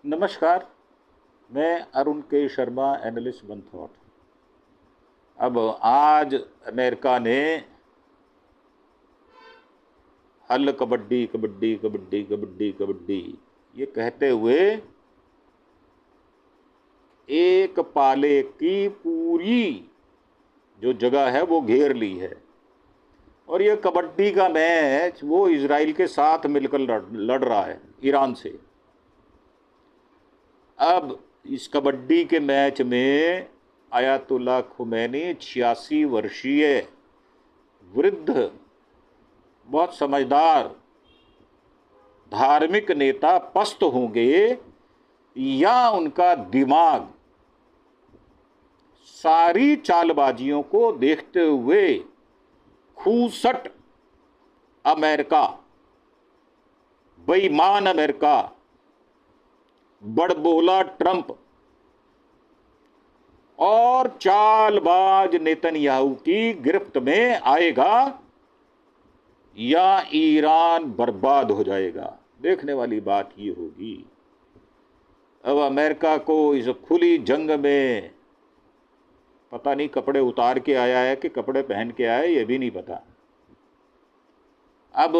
नमस्कार। मैं अरुण के शर्मा, एनालिस्ट वन थॉट। अब आज अमेरिका ने हल कबड्डी कबड्डी कबड्डी कबड्डी कबड्डी ये कहते हुए एक पाले की पूरी जो जगह है वो घेर ली है। और ये कबड्डी का मैच वो इजराइल के साथ मिलकर लड़ रहा है, ईरान से। अब इस कबड्डी के मैच में आयतुल्ला खुमैनी 86 वर्षीय वृद्ध, बहुत समझदार धार्मिक नेता पस्त होंगे या उनका दिमाग सारी चालबाजियों को देखते हुए खूसट अमेरिका, बेईमान अमेरिका, बड़बोला ट्रंप और चालबाज नेतन्याहू की गिरफ्त में आएगा या ईरान बर्बाद हो जाएगा। देखने वाली बात ये होगी। अब अमेरिका को इस खुली जंग में पता नहीं कपड़े उतार के आया है कि कपड़े पहन के आया है, ये भी नहीं पता। अब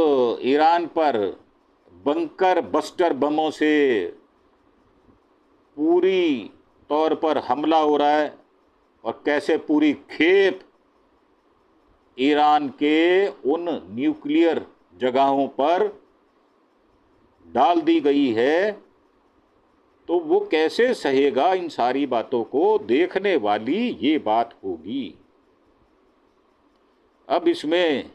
ईरान पर बंकर बस्टर बमों से पूरी तौर पर हमला हो रहा है और कैसे पूरी खेप ईरान के उन न्यूक्लियर जगहों पर डाल दी गई है, तो वो कैसे सहेगा इन सारी बातों को, देखने वाली ये बात होगी। अब इसमें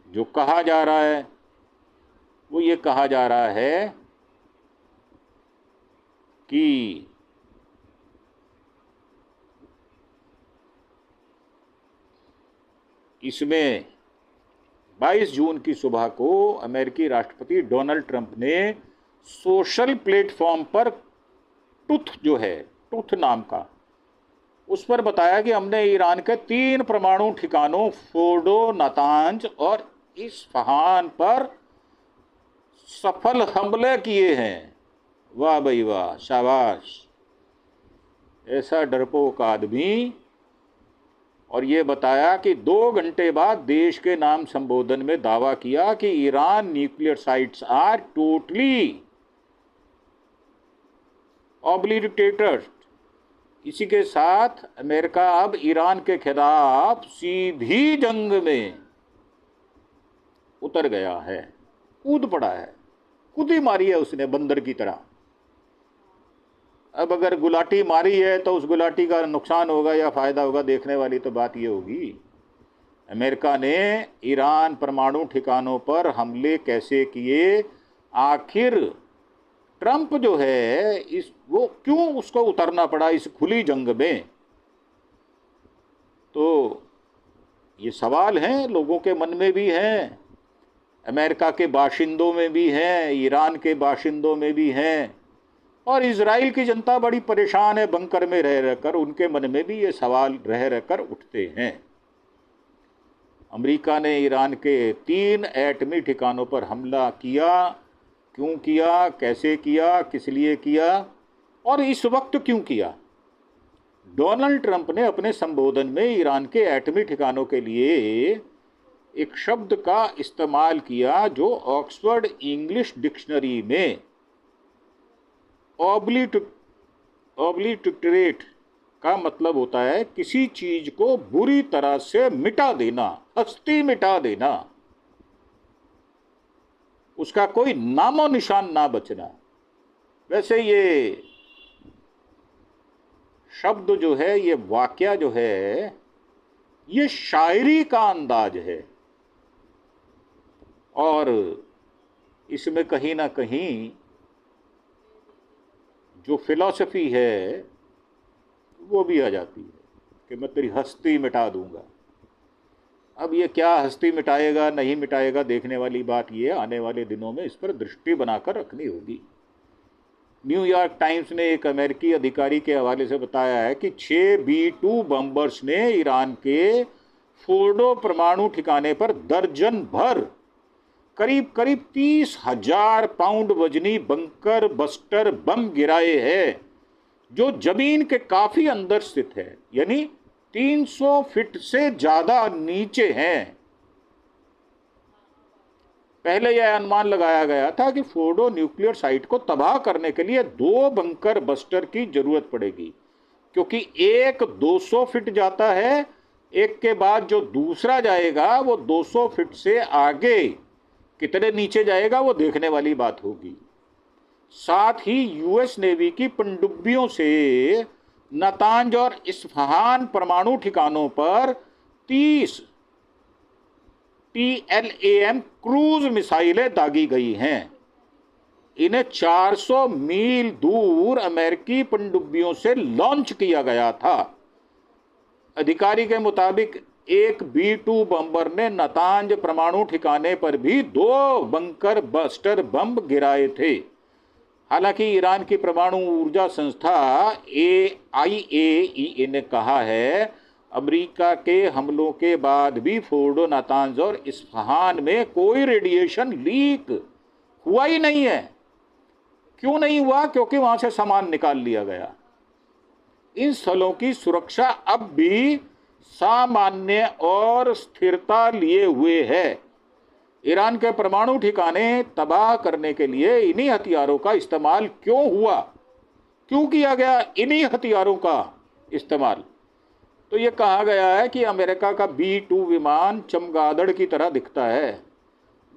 जो कहा जा रहा है वो ये कहा जा रहा है कि इसमें 22 जून की सुबह को अमेरिकी राष्ट्रपति डोनाल्ड ट्रंप ने सोशल प्लेटफॉर्म पर ट्रुथ नाम का, उस पर बताया कि हमने ईरान के 3 परमाणु ठिकानों फोर्डो, नातांज और इस्फहान पर सफल हमले किए हैं। वाह भाई वाह, शाबाश, ऐसा डरपोक आदमी। और ये बताया कि 2 घंटे बाद देश के नाम संबोधन में दावा किया कि Iran nuclear sites are totally obliterated. इसी के साथ अमेरिका अब ईरान के खिलाफ सीधी जंग में उतर गया है, कूद पड़ा है, कूदी मारी है उसने बंदर की तरह। अब अगर गुलाटी मारी है तो उस गुलाटी का नुकसान होगा या फ़ायदा होगा, देखने वाली तो बात ये होगी। अमेरिका ने ईरान परमाणु ठिकानों पर हमले कैसे किए, आखिर ट्रंप जो है वो क्यों उसको उतरना पड़ा इस खुली जंग में, तो ये सवाल हैं, लोगों के मन में भी हैं, अमेरिका के बाशिंदों में भी हैं, ईरान के बाशिंदों में भी हैं, और इजराइल की जनता बड़ी परेशान है बंकर में रह रहकर, उनके मन में भी ये सवाल रह रहकर उठते हैं। अमेरिका ने ईरान के 3 एटमी ठिकानों पर हमला किया, क्यों किया, कैसे किया, किस लिए किया और इस वक्त क्यों किया। डोनाल्ड ट्रंप ने अपने संबोधन में ईरान के एटमी ठिकानों के लिए एक शब्द का इस्तेमाल किया जो ऑक्सफोर्ड इंग्लिश डिक्शनरी में ऑब्लिटरेट का मतलब होता है किसी चीज को बुरी तरह से मिटा देना, हस्ती मिटा देना, उसका कोई नामो निशान ना बचना। वैसे ये शब्द जो है, ये वाक्य जो है, ये शायरी का अंदाज है और इसमें कहीं ना कहीं जो फिलॉसफी है वो भी आ जाती है कि मैं तेरी हस्ती मिटा दूंगा। अब ये क्या हस्ती मिटाएगा नहीं मिटाएगा, देखने वाली बात ये है, आने वाले दिनों में इस पर दृष्टि बनाकर रखनी होगी। न्यूयॉर्क टाइम्स ने एक अमेरिकी अधिकारी के हवाले से बताया है कि 6 B-2 बम्बर्स ने ईरान के फोर्डो परमाणु ठिकाने पर दर्जन भर करीब करीब 30,000 पाउंड वजनी बंकर बस्टर बम गिराए हैं, जो जमीन के काफी अंदर स्थित है, यानी 300 फीट से ज्यादा नीचे हैं। पहले यह अनुमान लगाया गया था कि फोर्डो न्यूक्लियर साइट को तबाह करने के लिए 2 बंकर बस्टर की जरूरत पड़ेगी, क्योंकि एक 200 फीट जाता है, एक के बाद जो दूसरा जाएगा वो 200 फीट से आगे कितने नीचे जाएगा वो देखने वाली बात होगी। साथ ही यूएस नेवी की पनडुब्बियों से नातांज और इस्फहान परमाणु ठिकानों पर 30 TLAM क्रूज मिसाइलें दागी गई हैं। इन्हें 400 मील दूर अमेरिकी पनडुब्बियों से लॉन्च किया गया था। अधिकारी के मुताबिक एक B-2 बम्बर ने नातांज परमाणु ठिकाने पर भी 2 बंकर बस्टर बम गिराए थे। हालांकि ईरान की परमाणु ऊर्जा संस्था IAEA ने कहा है, अमेरिका के हमलों के बाद भी फोर्डो, नातांज और इस्फहान में कोई रेडिएशन लीक हुआ ही नहीं है। क्यों नहीं हुआ? क्योंकि वहां से सामान निकाल लिया गया। इन स्थलों की सुरक्षा अब भी सामान्य और स्थिरता लिए हुए है। ईरान के परमाणु ठिकाने तबाह करने के लिए इन्हीं हथियारों का इस्तेमाल क्यों हुआ, क्यों किया गया इन्हीं हथियारों का इस्तेमाल? तो ये कहा गया है कि अमेरिका का B-2 विमान चमगादड़ की तरह दिखता है।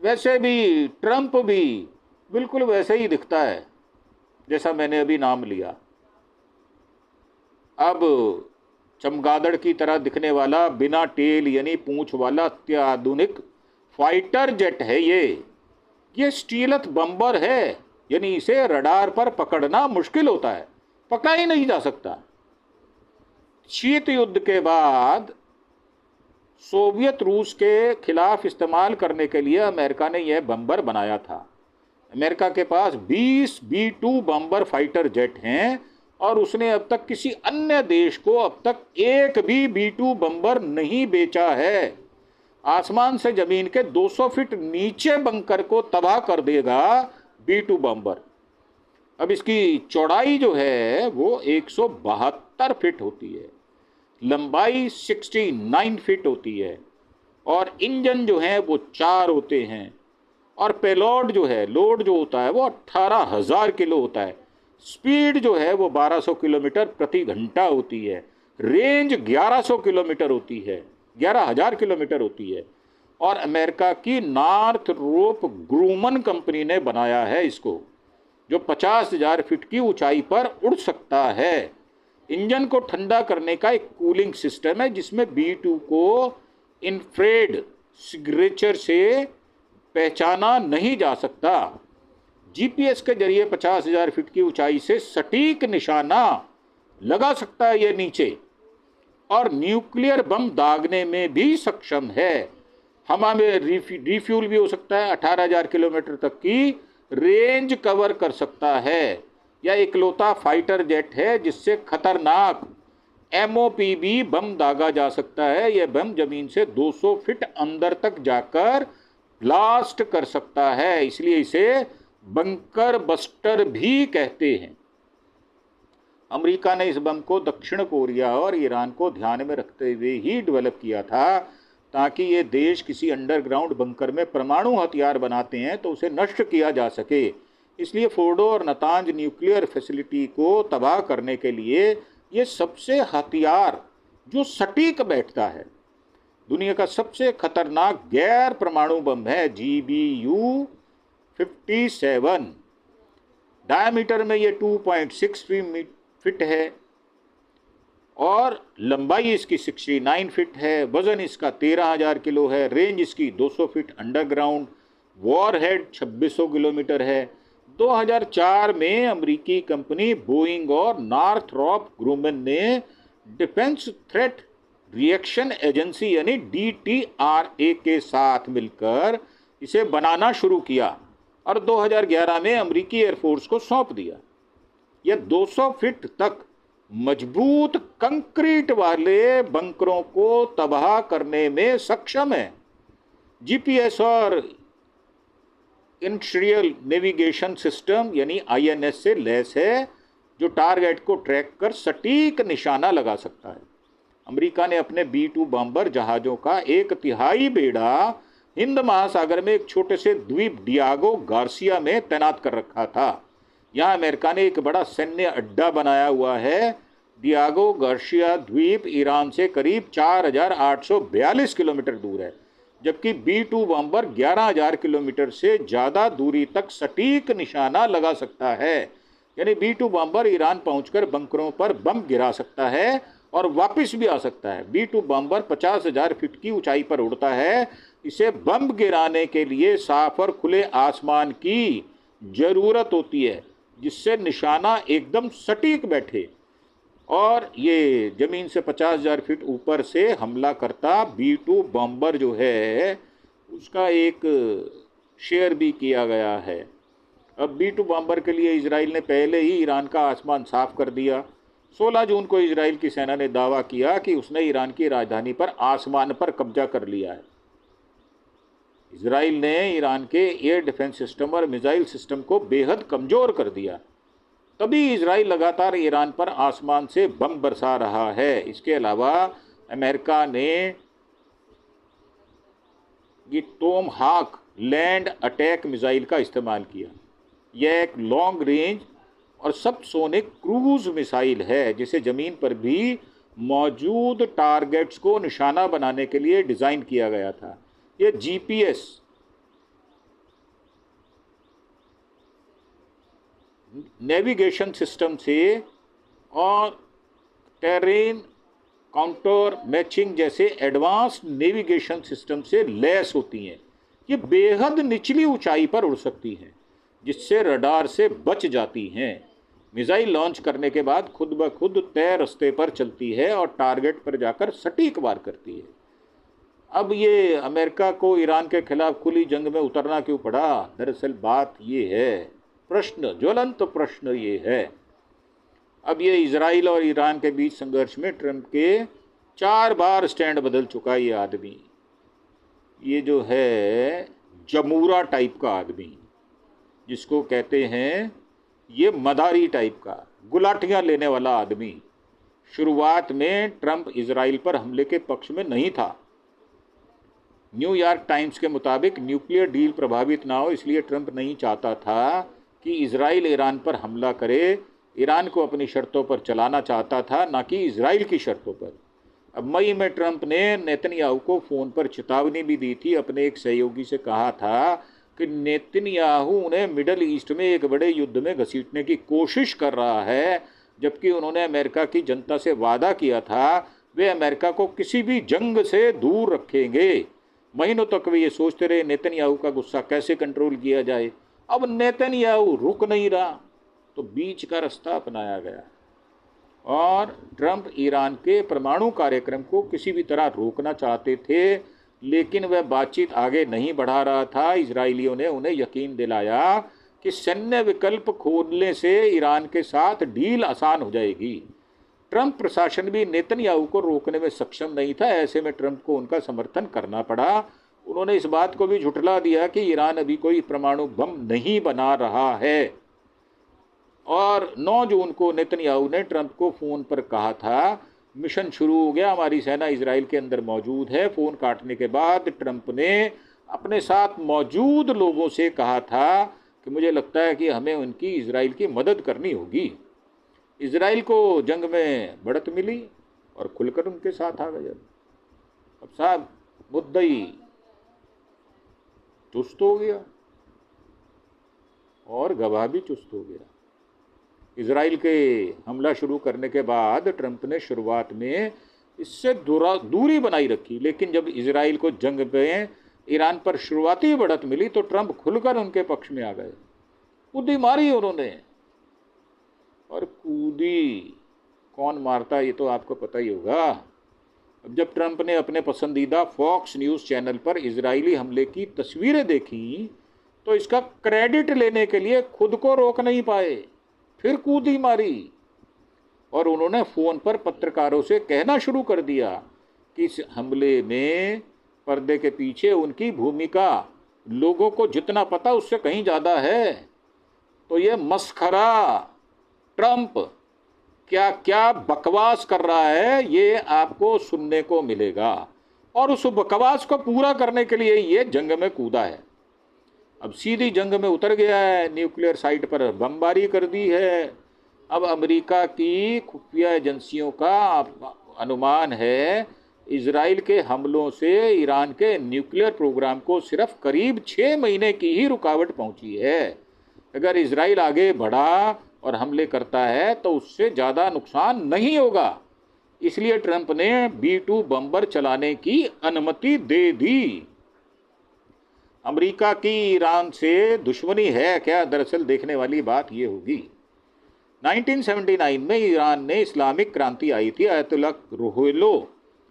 वैसे भी ट्रंप भी बिल्कुल वैसे ही दिखता है जैसा मैंने अभी नाम लिया। अब चमगादड़ की तरह दिखने वाला बिना टेल यानी पूंछ वाला अत्याधुनिक फाइटर जेट है ये स्टीलथ बम्बर है, यानी इसे रडार पर पकड़ना मुश्किल होता है, पकड़ा ही नहीं जा सकता। शीत युद्ध के बाद सोवियत रूस के खिलाफ इस्तेमाल करने के लिए अमेरिका ने यह बम्बर बनाया था। अमेरिका के पास 20 B-2 बम्बर फाइटर जेट हैं और उसने अब तक किसी अन्य देश को अब तक एक भी B-2 बम्बर नहीं बेचा है। आसमान से जमीन के 200 फीट नीचे बंकर को तबाह कर देगा B-2 बम्बर। अब इसकी चौड़ाई जो है वो 172 फीट होती है, लंबाई 69 फीट होती है और इंजन जो है वो 4 होते हैं और पेलोड जो है, लोड जो होता है वो 18,000 किलो होता है। स्पीड जो है वो 1200 किलोमीटर प्रति घंटा होती है। रेंज 1100 किलोमीटर होती है, 11,000 किलोमीटर होती है। और अमेरिका की नॉर्थरोप ग्रूमन कंपनी ने बनाया है इसको, जो 50,000 फीट की ऊंचाई पर उड़ सकता है। इंजन को ठंडा करने का एक कूलिंग सिस्टम है जिसमें B-2 को इंफ्रारेड सिग्नेचर से पहचाना नहीं जा सकता। GPS के जरिए 50,000 फीट की ऊंचाई से सटीक निशाना लगा सकता है ये नीचे, और न्यूक्लियर बम दागने में भी सक्षम है। हवा में रिफ्यूल भी हो सकता है, 18,000 किलोमीटर तक की रेंज कवर कर सकता है। यह इकलौता फाइटर जेट है जिससे खतरनाक MOPB बम दागा जा सकता है। यह बम जमीन से 200 फीट अंदर तक जाकर ब्लास्ट कर सकता है, इसलिए इसे बंकर बस्टर भी कहते हैं। अमेरिका ने इस बम को दक्षिण कोरिया और ईरान को ध्यान में रखते हुए ही डेवलप किया था, ताकि ये देश किसी अंडरग्राउंड बंकर में परमाणु हथियार बनाते हैं तो उसे नष्ट किया जा सके। इसलिए फोर्डो और नातांज न्यूक्लियर फैसिलिटी को तबाह करने के लिए ये सबसे हथियार जो सटीक बैठता है। दुनिया का सबसे खतरनाक गैर परमाणु बम है GBU-57। डायमीटर में ये 2.6 फीट है और लंबाई इसकी 69 फीट है। वजन इसका 13,000 किलो है। रेंज इसकी 200 फीट अंडरग्राउंड। वॉरहेड 2600 किलोमीटर है। 2004 में अमेरिकी कंपनी बोइंग और नॉर्थरोप ग्रूमन ने डिफेंस थ्रेट रिएक्शन एजेंसी यानी DTRA के साथ मिलकर इसे बनाना शुरू किया और 2011 में अमेरिकी एयरफोर्स को सौंप दिया। यह 200 फीट तक मजबूत कंक्रीट वाले बंकरों को तबाह करने में सक्षम है। GPS और इंडस्ट्रियल नेविगेशन सिस्टम यानी INS से लैस है, जो टारगेट को ट्रैक कर सटीक निशाना लगा सकता है। अमेरिका ने अपने B-2 बॉम्बर जहाज़ों का 1/3 बेड़ा हिंद महासागर में एक छोटे से द्वीप डियागो गार्सिया में तैनात कर रखा था। यहाँ अमेरिका ने एक बड़ा सैन्य अड्डा बनाया हुआ है। डियागो गार्सिया द्वीप ईरान से करीब 4,842 किलोमीटर दूर है, जबकि B-2 बॉम्बर 11,000 किलोमीटर से ज़्यादा दूरी तक सटीक निशाना लगा सकता है। यानी B-2 बॉम्बर ईरान पहुंचकर बंकरों पर बम गिरा सकता है और वापस भी आ सकता है। B-2 बॉम्बर 50,000 फीट की ऊंचाई पर उड़ता है। इसे बम गिराने के लिए साफ और खुले आसमान की ज़रूरत होती है, जिससे निशाना एकदम सटीक बैठे, और ये ज़मीन से 50,000 फीट ऊपर से हमला करता B-2 बॉम्बर जो है उसका एक शेयर भी किया गया है। अब B-2 बॉम्बर के लिए इजराइल ने पहले ही ईरान का आसमान साफ कर दिया। 16 जून को इजराइल की सेना ने दावा किया कि उसने ईरान की राजधानी पर आसमान पर कब्जा कर लिया है। इजराइल ने ईरान के एयर डिफेंस सिस्टम और मिसाइल सिस्टम को बेहद कमज़ोर कर दिया। तभी इजराइल लगातार ईरान पर आसमान से बम बरसा रहा है। इसके अलावा अमेरिका ने ये टोमहाक लैंड अटैक मिसाइल का इस्तेमाल किया। यह एक लॉन्ग रेंज और सबसोनिक क्रूज मिसाइल है, जिसे ज़मीन पर भी मौजूद टारगेट्स को निशाना बनाने के लिए डिज़ाइन किया गया था। ये GPS नेविगेशन सिस्टम से और टेरेन काउंटर मैचिंग जैसे एडवांस्ड नेविगेशन सिस्टम से लैस होती हैं। ये बेहद निचली ऊंचाई पर उड़ सकती हैं, जिससे रडार से बच जाती हैं। मिसाइल लॉन्च करने के बाद खुद ब खुद तय रास्ते पर चलती है और टारगेट पर जाकर सटीक वार करती है। अब ये अमेरिका को ईरान के खिलाफ खुली जंग में उतरना क्यों पड़ा? दरअसल बात ये है, ज्वलंत प्रश्न ये है। अब ये इजराइल और ईरान के बीच संघर्ष में ट्रंप के 4 बार स्टैंड बदल चुका ये आदमी। ये जो है जमूरा टाइप का आदमी, जिसको कहते हैं ये मदारी टाइप का, गुलाटियाँ लेने वाला आदमी। शुरुआत में ट्रंप इजराइल पर हमले के पक्ष में नहीं था। न्यूयॉर्क टाइम्स के मुताबिक न्यूक्लियर डील प्रभावित ना हो, इसलिए ट्रंप नहीं चाहता था कि इजराइल ईरान पर हमला करे। ईरान को अपनी शर्तों पर चलाना चाहता था, ना कि इजराइल की शर्तों पर। अब मई में ट्रंप ने नेतन्याहू को फ़ोन पर चेतावनी भी दी थी। अपने एक सहयोगी से कहा था कि नेतन्याहू उन्हें मिडल ईस्ट में एक बड़े युद्ध में घसीटने की कोशिश कर रहा है, जबकि उन्होंने अमेरिका की जनता से वादा किया था वे अमेरिका को किसी भी जंग से दूर रखेंगे। महीनों तक वे ये सोचते रहे नेतन्याहू का गुस्सा कैसे कंट्रोल किया जाए। अब नेतन्याहू रुक नहीं रहा, तो बीच का रास्ता अपनाया गया और ट्रंप ईरान के परमाणु कार्यक्रम को किसी भी तरह रोकना चाहते थे, लेकिन वह बातचीत आगे नहीं बढ़ा रहा था। इजरायलियों ने उन्हें यकीन दिलाया कि सैन्य विकल्प खोलने से ईरान के साथ डील आसान हो जाएगी। ट्रंप प्रशासन भी नेतन्याहू को रोकने में सक्षम नहीं था। ऐसे में ट्रंप को उनका समर्थन करना पड़ा। उन्होंने इस बात को भी झुठला दिया कि ईरान अभी कोई परमाणु बम नहीं बना रहा है। और 9 जून को नेतन्याहू ने ट्रंप को फ़ोन पर कहा था मिशन शुरू हो गया, हमारी सेना इजराइल के अंदर मौजूद है। फ़ोन काटने के बाद ट्रंप ने अपने साथ मौजूद लोगों से कहा था कि मुझे लगता है कि हमें उनकी इजराइल की मदद करनी होगी। इजराइल को जंग में बढ़त मिली और खुलकर उनके साथ आ गए। अब साहब मुद्दई चुस्त हो गया और गवाह भी चुस्त हो गया। इजराइल के हमला शुरू करने के बाद ट्रंप ने शुरुआत में इससे दूरी बनाई रखी, लेकिन जब इजराइल को जंग में ईरान पर शुरुआती बढ़त मिली तो ट्रंप खुलकर उनके पक्ष में आ गए। कूदी मारी उन्होंने, और कूदी कौन मारता ये तो आपको पता ही होगा। अब जब ट्रंप ने अपने पसंदीदा फॉक्स न्यूज़ चैनल पर इजरायली हमले की तस्वीरें देखी तो इसका क्रेडिट लेने के लिए खुद को रोक नहीं पाए, फिर कूदी मारी और उन्होंने फ़ोन पर पत्रकारों से कहना शुरू कर दिया कि इस हमले में पर्दे के पीछे उनकी भूमिका लोगों को जितना पता उससे कहीं ज़्यादा है। तो ये मस्खरा ट्रंप क्या क्या बकवास कर रहा है ये आपको सुनने को मिलेगा, और उस बकवास को पूरा करने के लिए ये जंग में कूदा है। अब सीधी जंग में उतर गया है, न्यूक्लियर साइट पर बमबारी कर दी है। अब अमेरिका की खुफिया एजेंसियों का अनुमान है इजराइल के हमलों से ईरान के न्यूक्लियर प्रोग्राम को सिर्फ करीब 6 महीने की ही रुकावट पहुंची है। अगर इजराइल आगे बढ़ा और हमले करता है तो उससे ज़्यादा नुकसान नहीं होगा। इसलिए ट्रंप ने B-2 बम्बर चलाने की अनुमति दे दी। अमेरिका की ईरान से दुश्मनी है क्या? दरअसल देखने वाली बात ये होगी। 1979 में ईरान ने इस्लामिक क्रांति आई थी। अयतुल्ला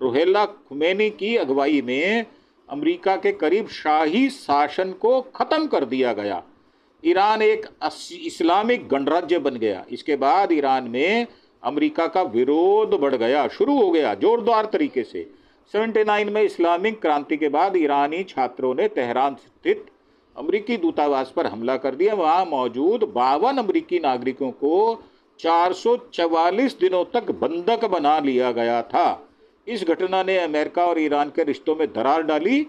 रुहोल्लाह खुमैनी की अगुवाई में अमेरिका के करीब शाही शासन को ख़त्म कर दिया गया। ईरान एक इस्लामिक गणराज्य बन गया। इसके बाद ईरान में अमेरिका का विरोध बढ़ गया, शुरू हो गया जोरदार तरीके से। 79 में इस्लामिक क्रांति के बाद ईरानी छात्रों ने तेहरान स्थित अमेरिकी दूतावास पर हमला कर दिया। वहां मौजूद 52 अमेरिकी नागरिकों को 444 दिनों तक बंधक बना लिया गया था। इस घटना ने अमेरिका और ईरान के रिश्तों में दरार डाली।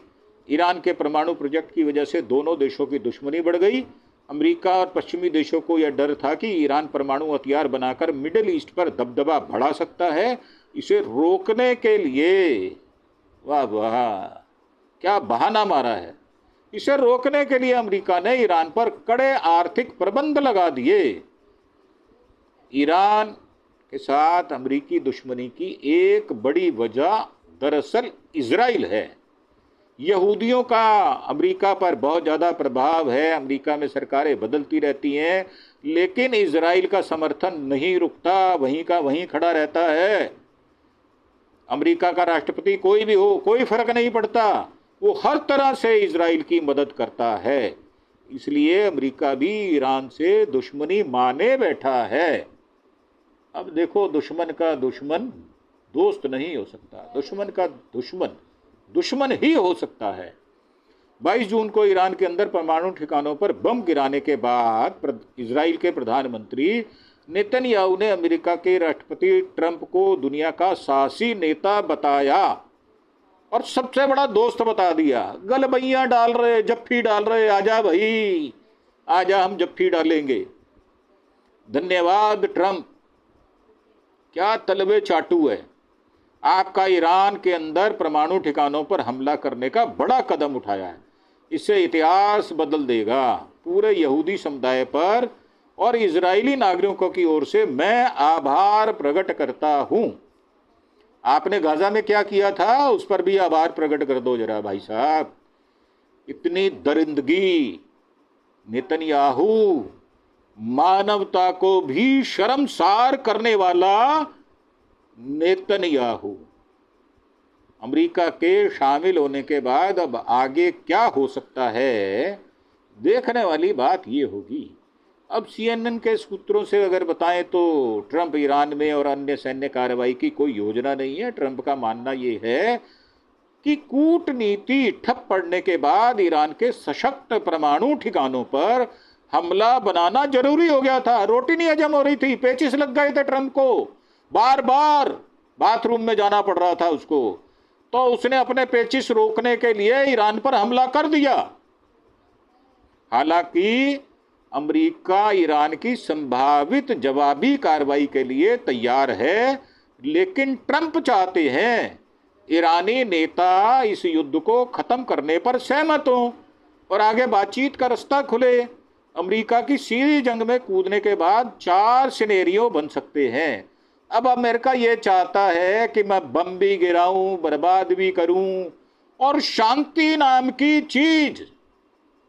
ईरान के परमाणु प्रोजेक्ट की वजह से दोनों देशों की दुश्मनी बढ़ गई। अमेरिका और पश्चिमी देशों को यह डर था कि ईरान परमाणु हथियार बनाकर मिडिल ईस्ट पर दबदबा बढ़ा सकता है। इसे रोकने के लिए, वाह वाह क्या बहाना मारा है, इसे रोकने के लिए अमेरिका ने ईरान पर कड़े आर्थिक प्रतिबंध लगा दिए। ईरान के साथ अमेरिकी दुश्मनी की एक बड़ी वजह दरअसल इजराइल है। यहूदियों का अमेरिका पर बहुत ज़्यादा प्रभाव है। अमेरिका में सरकारें बदलती रहती हैं, लेकिन इजराइल का समर्थन नहीं रुकता, वहीं का वहीं खड़ा रहता है। अमेरिका का राष्ट्रपति कोई भी हो, कोई फर्क नहीं पड़ता, वो हर तरह से इजराइल की मदद करता है। इसलिए अमेरिका भी ईरान से दुश्मनी माने बैठा है। अब देखो, दुश्मन का दुश्मन दोस्त नहीं हो सकता, दुश्मन का दुश्मन दुश्मन ही हो सकता है। 22 जून को ईरान के अंदर परमाणु ठिकानों पर बम गिराने के बाद इजराइल के प्रधानमंत्री नेतन्याहू ने अमेरिका के राष्ट्रपति ट्रंप को दुनिया का साहसी नेता बताया और सबसे बड़ा दोस्त बता दिया। गलबैयां डाल रहे, जफ्फी डाल रहे, आजा भाई आजा, हम जफ्फी डालेंगे। धन्यवाद ट्रंप, क्या तलबे चाटू है। आपका ईरान के अंदर परमाणु ठिकानों पर हमला करने का बड़ा कदम उठाया है। इससे इतिहास बदल देगा। पूरे यहूदी समुदाय पर और इजरायली नागरिकों की ओर से मैं आभार प्रकट करता हूं। आपने गाजा में क्या किया था, उस पर भी आभार प्रकट कर दो जरा भाई साहब। इतनी दरिंदगी, नेतन्याहू मानवता को भी शर्मसार करने वाला नेतन्याहू। अमेरिका के शामिल होने के बाद अब आगे क्या हो सकता है, देखने वाली बात ये होगी। अब CNN के सूत्रों से अगर बताएं तो ट्रंप ईरान में और अन्य सैन्य कार्रवाई की कोई योजना नहीं है। ट्रंप का मानना ये है कि कूटनीति ठप पड़ने के बाद ईरान के सशक्त परमाणु ठिकानों पर हमला बनाना जरूरी हो गया था। रोटी नहीं हजम हो रही थी, पेचिस लग गए थे ट्रंप को, बार बार बाथरूम में जाना पड़ रहा था उसको। तो उसने अपने पेचिस रोकने के लिए ईरान पर हमला कर दिया। हालांकि अमेरिका ईरान की संभावित जवाबी कार्रवाई के लिए तैयार है, लेकिन ट्रंप चाहते हैं ईरानी नेता इस युद्ध को खत्म करने पर सहमत हों और आगे बातचीत का रास्ता खुले। अमेरिका की सीधी जंग में कूदने के बाद 4 सिनेरियो बन सकते हैं। अब अमेरिका ये चाहता है कि मैं बम भी गिराऊं, बर्बाद भी करूं और शांति नाम की चीज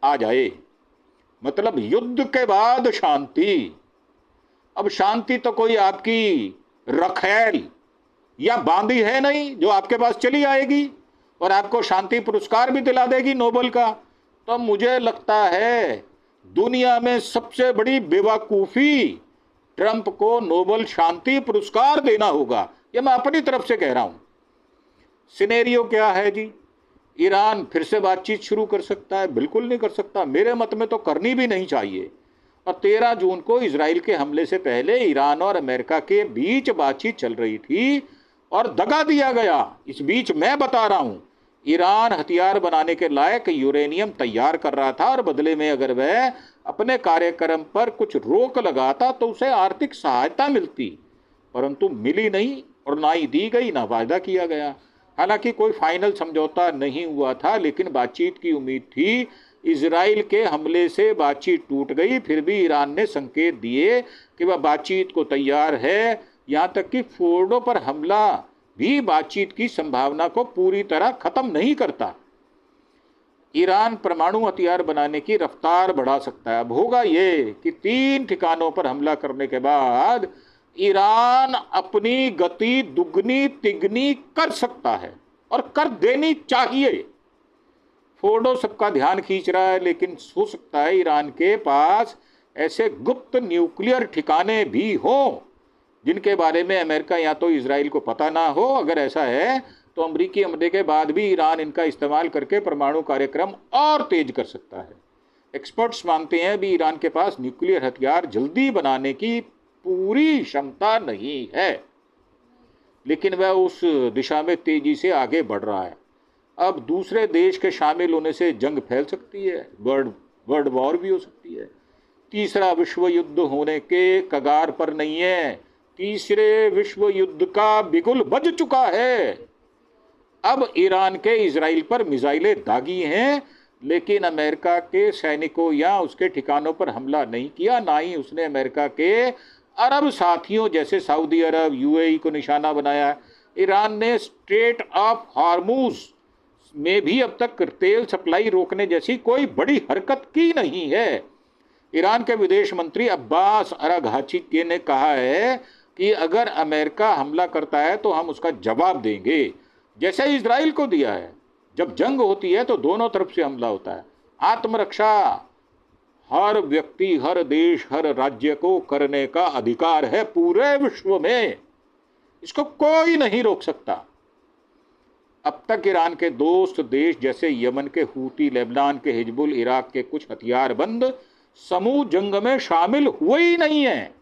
आ जाए। मतलब युद्ध के बाद शांति। अब शांति तो कोई आपकी रखेल या बांदी है नहीं जो आपके पास चली आएगी और आपको शांति पुरस्कार भी दिला देगी नोबेल का। तो मुझे लगता है दुनिया में सबसे बड़ी बेवकूफ़ी ट्रंप को नोबेल शांति पुरस्कार देना होगा। ये मैं अपनी तरफ से कह रहा हूं। सिनेरियो क्या है जी? ईरान फिर से बातचीत शुरू कर सकता है? बिल्कुल नहीं कर सकता, मेरे मत में तो करनी भी नहीं चाहिए। और 13 जून को इजराइल के हमले से पहले ईरान और अमेरिका के बीच बातचीत चल रही थी और दगा दिया गया। इस बीच मैं बता रहा हूं, ईरान हथियार बनाने के लायक यूरेनियम तैयार कर रहा था और बदले में अगर वह अपने कार्यक्रम पर कुछ रोक लगाता तो उसे आर्थिक सहायता मिलती, परंतु मिली नहीं और ना ही दी गई, ना वायदा किया गया। हालांकि कोई फाइनल समझौता नहीं हुआ था, लेकिन बातचीत की उम्मीद थी। इजराइल के हमले से बातचीत टूट गई, फिर भी ईरान ने संकेत दिए कि वह बातचीत को तैयार है। यहाँ तक कि फोर्डो पर हमला भी बातचीत की संभावना को पूरी तरह खत्म नहीं करता। ईरान परमाणु हथियार बनाने की रफ्तार बढ़ा सकता है। अब होगा ये कि 3 ठिकानों पर हमला करने के बाद ईरान अपनी गति दुगनी तिगनी कर सकता है और कर देनी चाहिए। फोर्डो सबका ध्यान खींच रहा है, लेकिन हो सकता है ईरान के पास ऐसे गुप्त न्यूक्लियर ठिकाने भी हों जिनके बारे में अमेरिका या तो इजराइल को पता ना हो। अगर ऐसा है तो अमेरिकी हमले के बाद भी ईरान इनका इस्तेमाल करके परमाणु कार्यक्रम और तेज कर सकता है। एक्सपर्ट्स मानते हैं भी ईरान के पास न्यूक्लियर हथियार जल्दी बनाने की पूरी क्षमता नहीं है, लेकिन वह उस दिशा में तेजी से आगे बढ़ रहा है। अब दूसरे देश के शामिल होने से जंग फैल सकती है, वर्ल्ड वॉर भी हो सकती है। तीसरा विश्व युद्ध होने के कगार पर नहीं है, तीसरे विश्व युद्ध का बिगुल बज चुका है। अब ईरान के इजराइल पर मिसाइलें दागी हैं, लेकिन अमेरिका के सैनिकों या उसके ठिकानों पर हमला नहीं किया, ना ही उसने अमेरिका के अरब साथियों जैसे सऊदी अरब, यूएई को निशाना बनाया। ईरान ने स्ट्रेट ऑफ हार्मूज में भी अब तक तेल सप्लाई रोकने जैसी कोई बड़ी हरकत की नहीं है। ईरान के विदेश मंत्री अब्बास अराघची ने कहा है कि अगर अमेरिका हमला करता है तो हम उसका जवाब देंगे, जैसे इजराइल को दिया है। जब जंग होती है तो दोनों तरफ से हमला होता है। आत्मरक्षा हर व्यक्ति, हर देश, हर राज्य को करने का अधिकार है पूरे विश्व में, इसको कोई नहीं रोक सकता। अब तक ईरान के दोस्त देश जैसे यमन के हूती, लेबनान के हिजबुल, इराक के कुछ हथियारबंद समूह जंग में शामिल हुए ही नहीं है।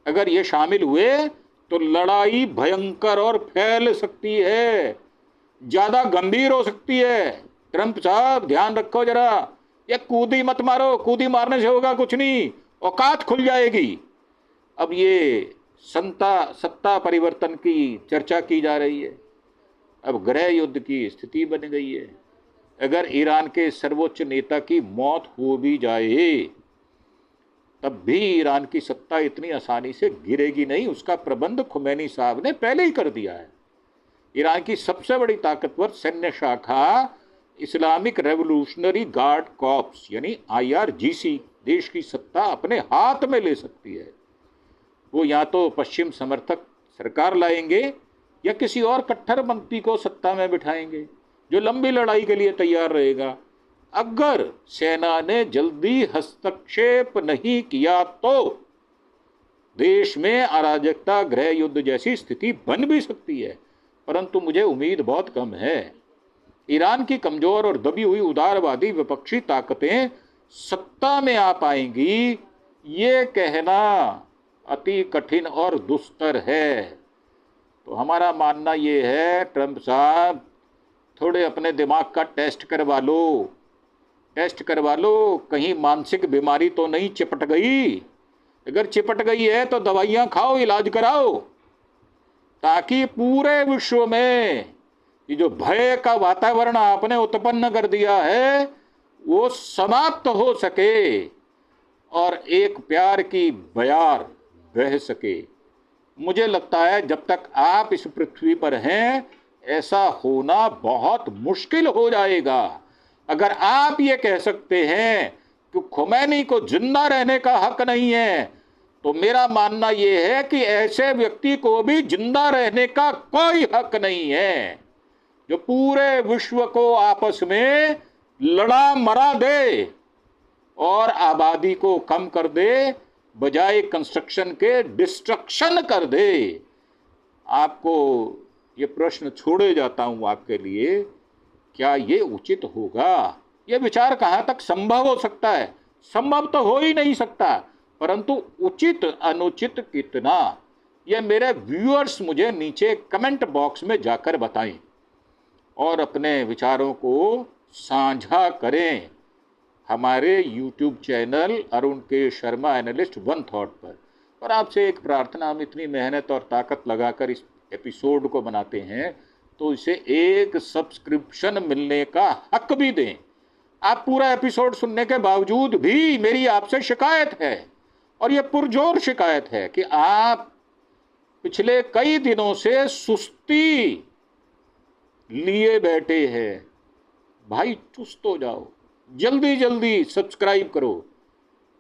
अगर ये शामिल हुए तो लड़ाई भयंकर और फैल सकती है, ज्यादा गंभीर हो सकती है। ट्रंप साहब ध्यान रखो जरा, ये कूदी मत मारो, कूदी मारने से होगा कुछ नहीं, औकात खुल जाएगी। अब ये सत्ता परिवर्तन की चर्चा की जा रही है, अब गृह युद्ध की स्थिति बन गई है। अगर ईरान के सर्वोच्च नेता की मौत हो भी जाए तब भी ईरान की सत्ता इतनी आसानी से गिरेगी नहीं, उसका प्रबंध खुमैनी साहब ने पहले ही कर दिया है। ईरान की सबसे बड़ी ताकतवर सैन्य शाखा इस्लामिक रेवोल्यूशनरी गार्ड कॉर्प्स यानी IRGC देश की सत्ता अपने हाथ में ले सकती है। वो या तो पश्चिम समर्थक सरकार लाएंगे या किसी और कट्टरपंथी को सत्ता में बिठाएंगे जो लंबी लड़ाई के लिए तैयार रहेगा। अगर सेना ने जल्दी हस्तक्षेप नहीं किया तो देश में अराजकता, गृह युद्ध जैसी स्थिति बन भी सकती है, परंतु मुझे उम्मीद बहुत कम है। ईरान की कमजोर और दबी हुई उदारवादी विपक्षी ताकतें सत्ता में आ पाएंगी, ये कहना अति कठिन और दुस्तर है। तो हमारा मानना ये है, ट्रंप साहब थोड़े अपने दिमाग का टेस्ट करवा लो, कहीं मानसिक बीमारी तो नहीं चिपट गई। अगर चिपट गई है तो दवाइयां खाओ, इलाज कराओ, ताकि पूरे विश्व में ये जो भय का वातावरण आपने उत्पन्न कर दिया है वो समाप्त हो सके और एक प्यार की बयार बह सके। मुझे लगता है जब तक आप इस पृथ्वी पर हैं ऐसा होना बहुत मुश्किल हो जाएगा। अगर आप ये कह सकते हैं कि खुमैनी को जिंदा रहने का हक नहीं है, तो मेरा मानना ये है कि ऐसे व्यक्ति को भी जिंदा रहने का कोई हक नहीं है जो पूरे विश्व को आपस में लड़ा मरा दे और आबादी को कम कर दे, बजाय कंस्ट्रक्शन के डिस्ट्रक्शन कर दे। आपको ये प्रश्न छोड़े जाता हूं आपके लिए क्या ये उचित होगा? ये विचार कहाँ तक संभव हो सकता है? संभव तो हो ही नहीं सकता, परंतु उचित अनुचित कितना, ये मेरे व्यूअर्स मुझे नीचे कमेंट बॉक्स में जाकर बताएं और अपने विचारों को साझा करें हमारे YouTube चैनल अरुण के शर्मा एनालिस्ट वन थॉट पर। और आपसे एक प्रार्थना, हम इतनी मेहनत और ताकत लगाकर इस एपिसोड को बनाते हैं, तो इसे एक सब्सक्रिप्शन मिलने का हक भी दें। आप पूरा एपिसोड सुनने के बावजूद भी मेरी आपसे शिकायत है, और ये पुरजोर शिकायत है कि आप पिछले कई दिनों से सुस्ती लिए बैठे हैं। भाई चुस्त हो जाओ, जल्दी जल्दी सब्सक्राइब करो,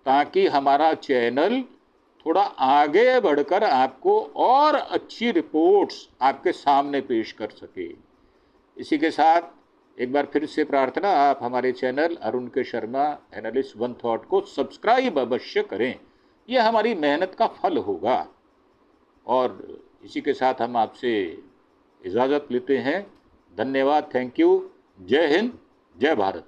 ताकि हमारा चैनल थोड़ा आगे बढ़कर आपको और अच्छी रिपोर्ट्स आपके सामने पेश कर सके। इसी के साथ एक बार फिर से प्रार्थना, आप हमारे चैनल अरुण के शर्मा एनालिस्ट वन थॉट को सब्सक्राइब अवश्य करें, यह हमारी मेहनत का फल होगा। और इसी के साथ हम आपसे इजाज़त लेते हैं। धन्यवाद, थैंक यू, जय हिंद, जय भारत।